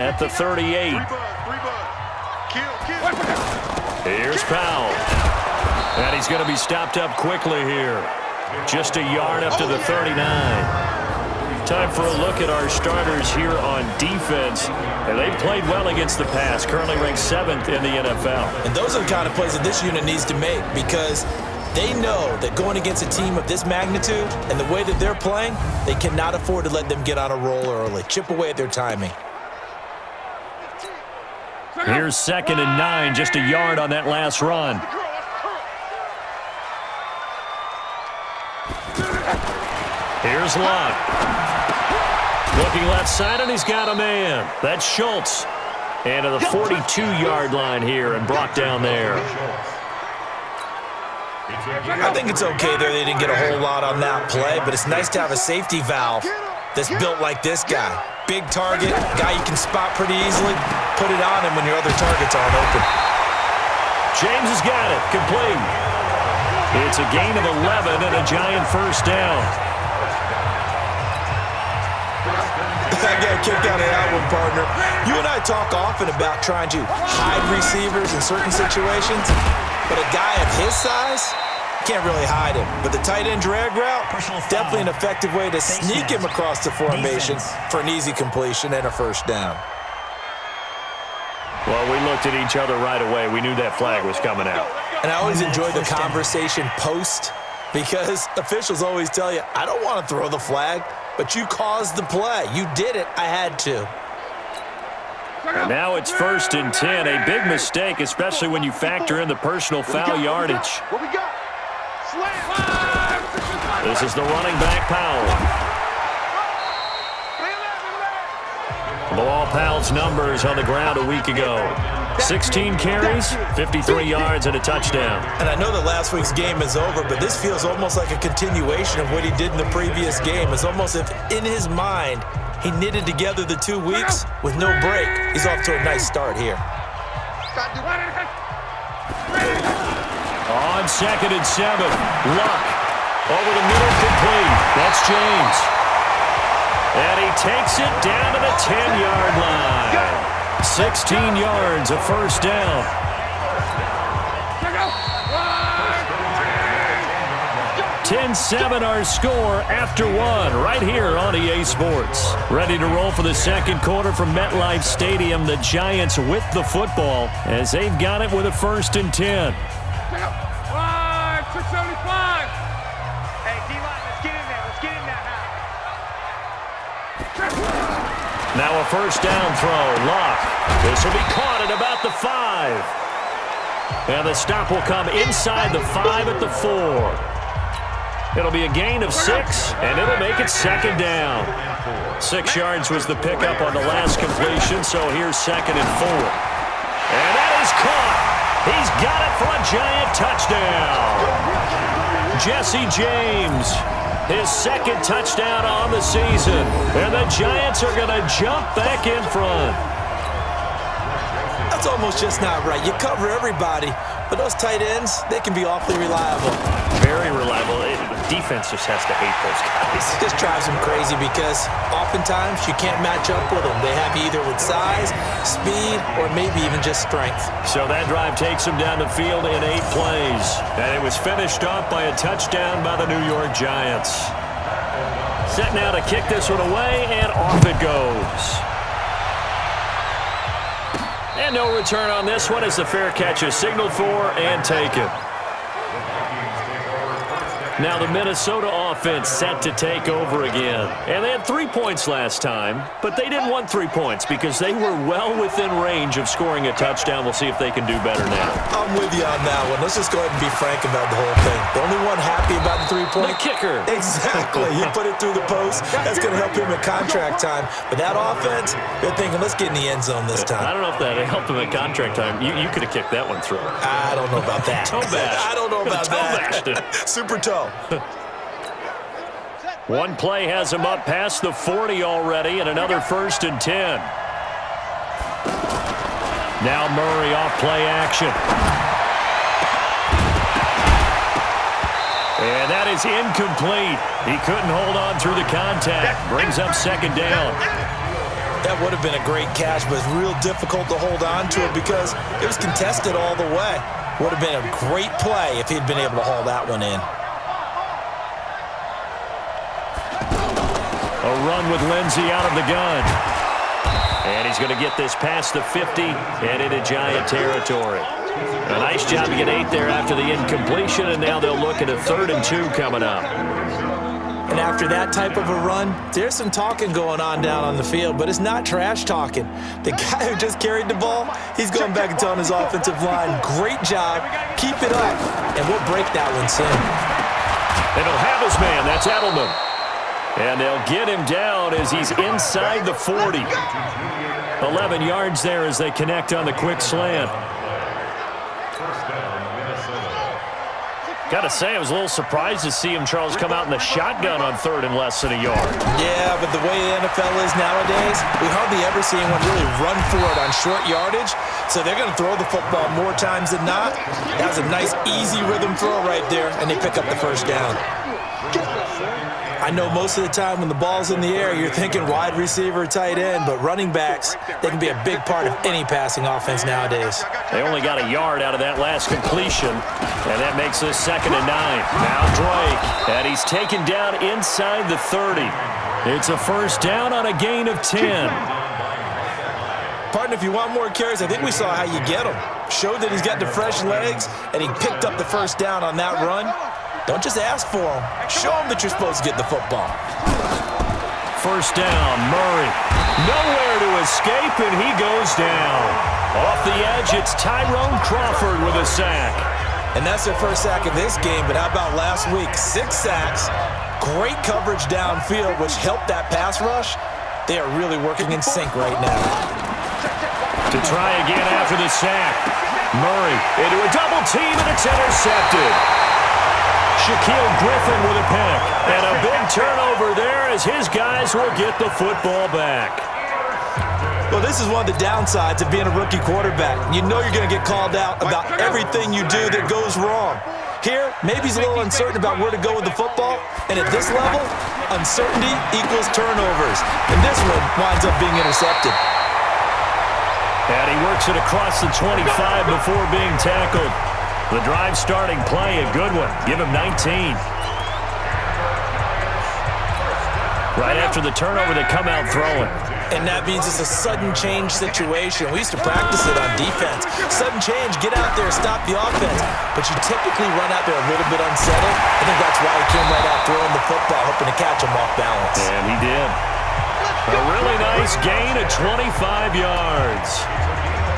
at the 38. Here's Powell. And he's going to be stopped up quickly here. Just a yard up to the 39. Time for a look at our starters here on defense. And they've played well against the pass, currently ranked 7th in the NFL. And those are the kind of plays that this unit needs to make because they know that going against a team of this magnitude and the way that they're playing, they cannot afford to let them get on a roll early. Chip away at their timing. Here's 2nd and 9, just a yard on that last run. Here's Luck. Looking left side, and he's got a man. That's Schultz. And to the 42-yard line here and brought down there. I think it's okay there. They didn't get a whole lot on that play, but it's nice to have a safety valve that's built like this guy. Big target, guy you can spot pretty easily. Put it on him when your other targets aren't open. James has got it. Complete. It's a gain of 11 and a giant first down. I got a kick out of that one, partner. You and I talk often about trying to hide receivers in certain situations, but a guy of his size, can't really hide him. But the tight end drag route, definitely an effective way to sneak him across the formation for an easy completion and a first down. Well, we looked at each other right away. We knew that flag was coming out. And I always enjoy the conversation post because officials always tell you, I don't want to throw the flag, but you caused the play. You did it. I had to. And now it's 1st and 10. A big mistake, especially when you factor in the personal foul yardage. This is the running back, Powell. Below Powell's numbers on the ground a week ago. 16 carries, 53 yards, and a touchdown. And I know that last week's game is over, but this feels almost like a continuation of what he did in the previous game. It's almost as if in his mind he knitted together the 2 weeks with no break. He's off to a nice start here. On 2nd and 7, Luck. Over the middle, complete. That's James. And he takes it down to the 10-yard line. 16 yards, a first down. 10-7 our score after 1 right here on EA Sports. Ready to roll for the second quarter from MetLife Stadium. The Giants with the football as they've got it with a 1st and 10. 675. Hey, D-line, let's get in there. Let's get in there now. Now a first down throw. Luck. This will be caught at about the 5. And the stop will come inside the 5 at the 4. It'll be a gain of 6, and it'll make it 2nd down. 6 yards was the pickup on the last completion, so here's 2nd and 4. And that is caught. He's got it for a giant touchdown. Jesse James, his 2nd touchdown on the season. And the Giants are going to jump back in front. That's almost just not right. You cover everybody, but those tight ends, they can be awfully reliable. Very reliable. Defense just has to hate those guys. It just drives them crazy because oftentimes you can't match up with them. They have you either with size, speed, or maybe even just strength. So that drive takes them down the field in 8 plays. And it was finished off by a touchdown by the New York Giants. Set now to kick this one away, and off it goes. And no return on this one as the fair catch is signaled for and taken. Now the Minnesota offense set to take over again. And they had 3 points last time, but they didn't want 3 points because they were well within range of scoring a touchdown. We'll see if they can do better now. I'm with you on that one. Let's just go ahead and be frank about the whole thing. The only one happy about the 3-point. The kicker. Exactly. He put it through the post. That's going to help him at contract time. But that offense, they're thinking, let's get in the end zone this time. I don't know if that helped him at contract time. You could have kicked that one through. I don't know about that. Toe bash. I don't know about that. Super toe. One play has him up past the 40 already, and another 1st and 10. Now Murray off play action. And that is incomplete. He couldn't hold on through the contact. Brings up 2nd down. That would have been a great catch, but it's real difficult to hold on to it because it was contested all the way. Would have been a great play if he'd been able to haul that one in. A run with Lindsey out of the gun. And he's going to get this past the 50 and into Giant territory. A nice job to get 8 there after the incompletion, and now they'll look at a 3rd and 2 coming up. And after that type of a run, there's some talking going on down on the field, but it's not trash talking. The guy who just carried the ball, he's going back and telling his offensive line, great job, keep it up, and we'll break that one soon. And he'll have his man, that's Edelman. And they'll get him down as he's inside the 40. 11 yards there as they connect on the quick slant. Got to say, I was a little surprised to see him, Charles, come out in the shotgun on 3rd and less than a yard. Yeah, but the way the NFL is nowadays, we hardly ever see anyone really run for it on short yardage. So they're going to throw the football more times than not. That was a nice, easy rhythm throw right there, and they pick up the first down. I know most of the time when the ball's in the air, you're thinking wide receiver, tight end, but running backs, they can be a big part of any passing offense nowadays. They only got a yard out of that last completion, and that makes this 2nd and 9. Now Drake, and he's taken down inside the 30. It's a first down on a gain of 10. Partner, if you want more carries, I think we saw how you get them. Showed that he's got the fresh legs, and he picked up the first down on that run. Don't just ask for them. Show them that you're supposed to get the football. First down, Murray. Nowhere to escape, and he goes down. Off the edge, it's Tyrone Crawford with a sack. And that's their first sack of this game, but how about last week? 6 sacks, great coverage downfield, which helped that pass rush. They are really working in sync right now. To try again after the sack. Murray into a double team, and it's intercepted. Shaquille Griffin with a pick. And a big turnover there as his guys will get the football back. Well, this is one of the downsides of being a rookie quarterback. You know you're going to get called out about everything you do that goes wrong. Here, maybe he's a little uncertain about where to go with the football. And at this level, uncertainty equals turnovers. And this one winds up being intercepted. And he works it across the 25 before being tackled. The drive starting play, a good one. Give him 19. Right after the turnover, they come out throwing. And that means it's a sudden change situation. We used to practice it on defense. Sudden change, get out there, stop the offense. But you typically run out there a little bit unsettled. I think that's why he came right out throwing the football, hoping to catch him off balance. And he did. A really nice gain of 25 yards.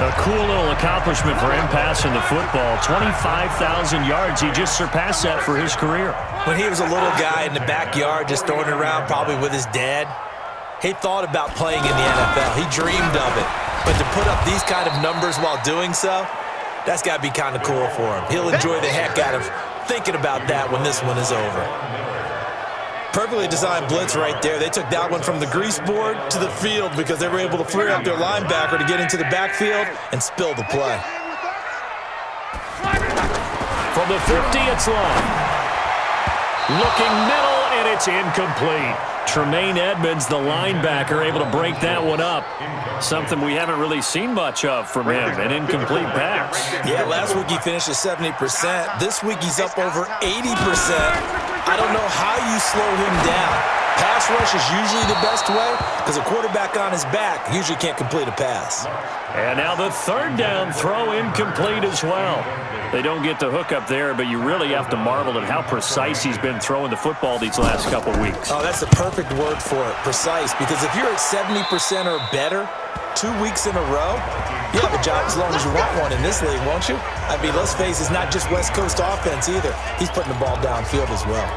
A cool little accomplishment for him passing the football. 25,000 yards. He just surpassed that for his career. When he was a little guy in the backyard just throwing it around, probably with his dad, he thought about playing in the NFL. He dreamed of it. But to put up these kind of numbers while doing so, that's got to be kind of cool for him. He'll enjoy the heck out of thinking about that when this one is over. Perfectly designed blitz right there. They took that one from the grease board to the field because they were able to free up their linebacker to get into the backfield and spill the play. From the 50, it's long. Looking middle, and it's incomplete. Tremaine Edmonds, the linebacker, able to break that one up. Something we haven't really seen much of from him, an incomplete pass. Yeah, last week he finished at 70%. This week he's up over 80%. I don't know how you slow him down. Pass rush is usually the best way because a quarterback on his back usually can't complete a pass. And now the 3rd down throw incomplete as well. They don't get the hook up there, but you really have to marvel at how precise he's been throwing the football these last couple weeks. Oh, that's the perfect word for it, precise, because if you're at 70% or better 2 weeks in a row, you have a job as long as you want one in this league, won't you? I mean, let's face it, it's not just West Coast offense either. He's putting the ball downfield as well.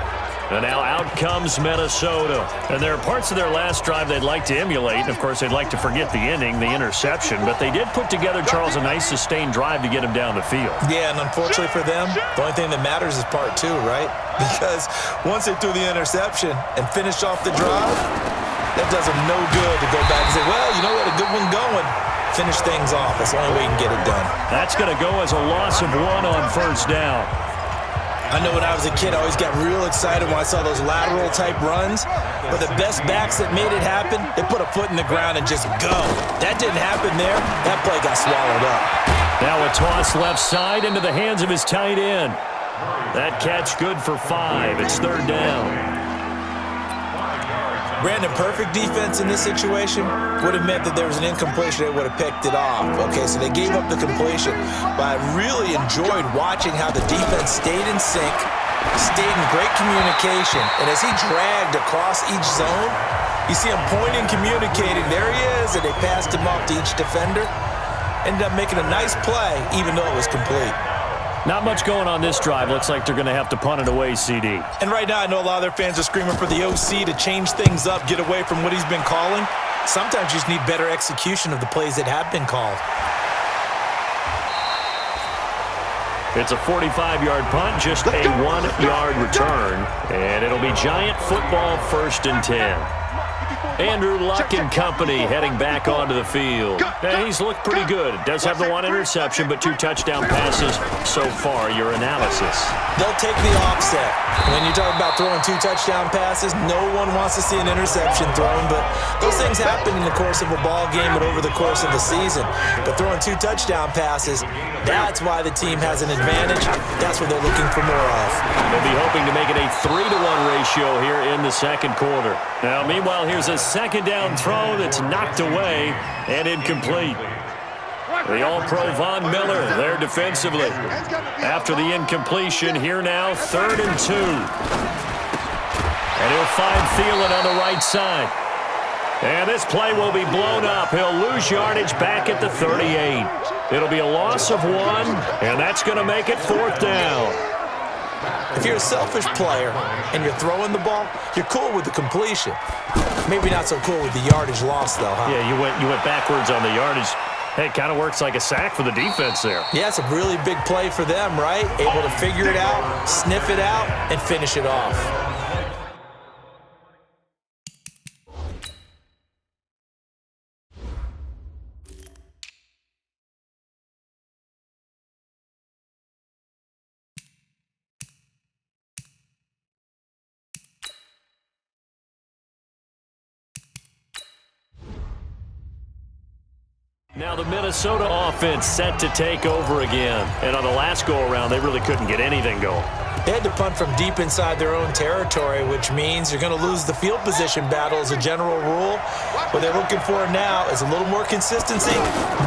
And now out comes Minnesota. And there are parts of their last drive they'd like to emulate. And, of course, they'd like to forget the inning, the interception. But they did put together, Charles, a nice sustained drive to get him down the field. Yeah, and unfortunately for them, the only thing that matters is part 2, right? Because once they threw the interception and finished off the drive, that does them no good to go back and say, well, you know what, a good one going. Finish things off. That's the only way you can get it done. That's going to go as a loss of 1 on first down. I know when I was a kid, I always got real excited when I saw those lateral-type runs. But the best backs that made it happen, they put a foot in the ground and just go. That didn't happen there. That play got swallowed up. Now a toss left side into the hands of his tight end. That catch good for 5. It's third down. Brandon, perfect defense in this situation would have meant that there was an incompletion. They would have picked it off. Okay, so they gave up the completion. But I really enjoyed watching how the defense stayed in sync, stayed in great communication. And as he dragged across each zone, you see him pointing, communicating. There he is, and they passed him off to each defender. Ended up making a nice play, even though it was complete. Not much going on this drive. Looks like they're going to have to punt it away, CD. And right now, I know a lot of their fans are screaming for the OC to change things up, get away from what he's been calling. Sometimes you just need better execution of the plays that have been called. It's a 45-yard punt, just a 1-yard return. And it'll be Giant football, 1st and 10. Andrew Luck and company heading back onto the field. And he's looked pretty good. Does have the 1 interception, but 2 touchdown passes so far. Your analysis. They'll take the offset. When you talk about throwing 2 touchdown passes, no one wants to see an interception thrown, but those things happen in the course of a ball game and over the course of the season. But throwing 2 touchdown passes, that's why the team has an advantage. That's what they're looking for more of. They'll be hoping to make it a 3-to-1 ratio here in the second quarter. Now, meanwhile, here's a second down throw that's knocked away and incomplete. The All-Pro Von Miller there defensively. After the incompletion, here now, 3rd and 2. And he'll find Thielen on the right side. And this play will be blown up. He'll lose yardage back at the 38. It'll be a loss of 1, and that's going to make it 4th down. If you're a selfish player and you're throwing the ball, you're cool with the completion. Maybe not so cool with the yardage loss, though, huh? Yeah, you went backwards on the yardage. Hey, it kind of works like a sack for the defense there. Yeah, it's a really big play for them, right? Able to figure it out, sniff it out, and finish it off. Now the Minnesota offense set to take over again. And on the last go-around, they really couldn't get anything going. They had to punt from deep inside their own territory, which means you're going to lose the field position battle as a general rule. What they're looking for now is a little more consistency,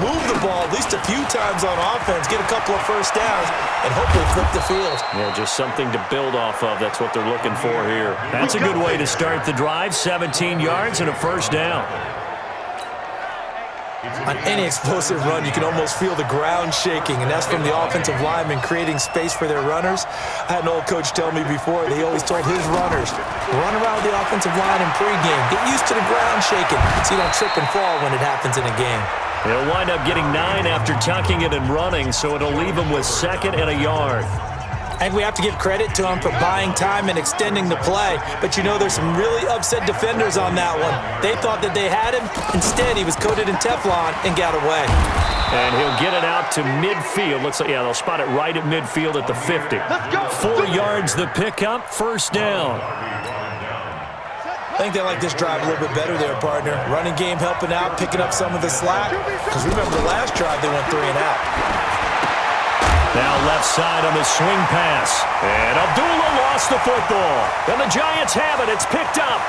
move the ball at least a few times on offense, get a couple of first downs, and hopefully flip the field. Yeah, just something to build off of. That's what they're looking for here. That's a good way to start the drive. 17 yards and a first down. On any explosive run, you can almost feel the ground shaking, and that's from the offensive linemen creating space for their runners. I had an old coach tell me before, he always told his runners, run around the offensive line in pregame. Get used to the ground shaking so you don't trip and fall when it happens in a game. They'll wind up getting 9 after tucking it and running, so it'll leave them with 2nd and a yard. I think we have to give credit to him for buying time and extending the play. But you know, there's some really upset defenders on that one. They thought that they had him. Instead, he was coated in Teflon and got away. And he'll get it out to midfield. Looks like, yeah, they'll spot it right at midfield at the 50. 4 yards the pickup, first down. I think they like this drive a little bit better there, partner. Running game helping out, picking up some of the slack. Because remember the last drive, they went 3 and out. Now left side on the swing pass. And Abdullah lost the football. And the Giants have it. It's picked up.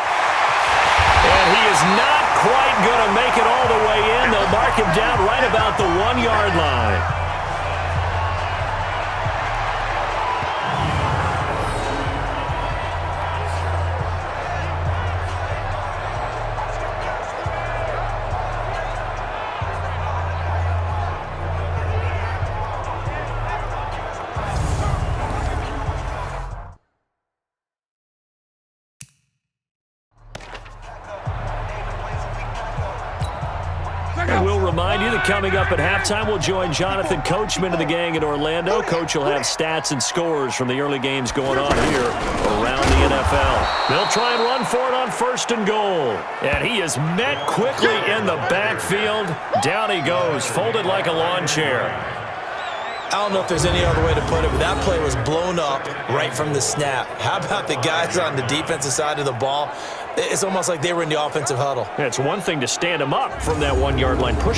And he is not quite going to make it all the way in. They'll mark him down right about the 1-yard line. And we'll remind you that coming up at halftime, we'll join Jonathan Coachman and the gang in Orlando. Coach will have stats and scores from the early games going on here around the NFL. They'll try and run for it on 1st and goal. And he is met quickly in the backfield. Down he goes, folded like a lawn chair. I don't know if there's any other way to put it, but that play was blown up right from the snap. How about the guys on the defensive side of the ball? It's almost like they were in the offensive huddle. It's one thing to stand them up from that 1-yard line, push